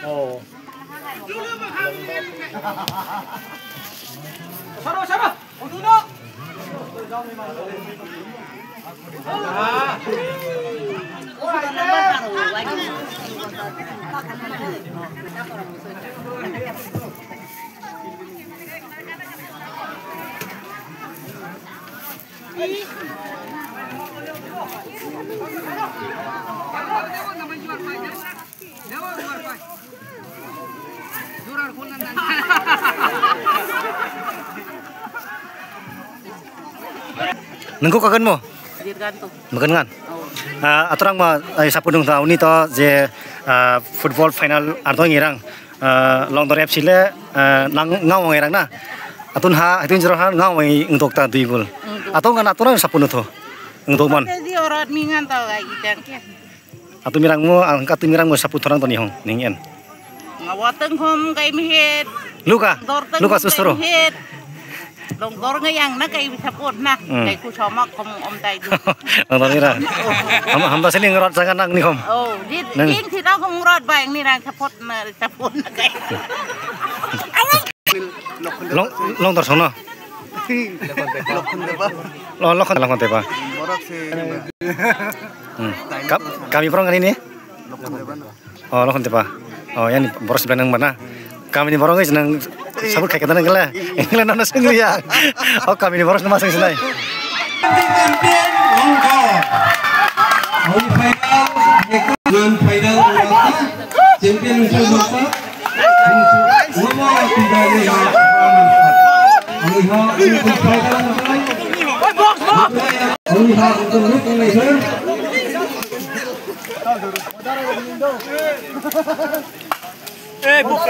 Oh. Sarap! Uno! Nengko kagan mo? Makan kan? Aturang ma sapudung tahun ini to je football final arto ngirang Longdor FC le ngau ngirang na atun ha atun jero ha ngau untuk ta dui gol atau ngan aturang sapudung to untuk man Jadi orang mingan tau kayak gitu. atu mirang mo angkat tu mirang mo sapudung to ni hong ningen Ngawateng hom kayak mihet. luka sustro Longdor ngayang na kayak bisa pun na kayak ku sama om tay du. Longdor mira hamba sini ngerot sangat nang ni hom Oh, di tidak aku ngurut bayang ni rang sapot na kayak. Longdor sono Lokon tepa kami perong kan ini oh Lokon tepa oh yang boros belang mana kami ni borong senang sabut kayak kata nenggelah nenggelah nana sendiri ya oh kami ni boros nama sing senai champion Eh, bukan.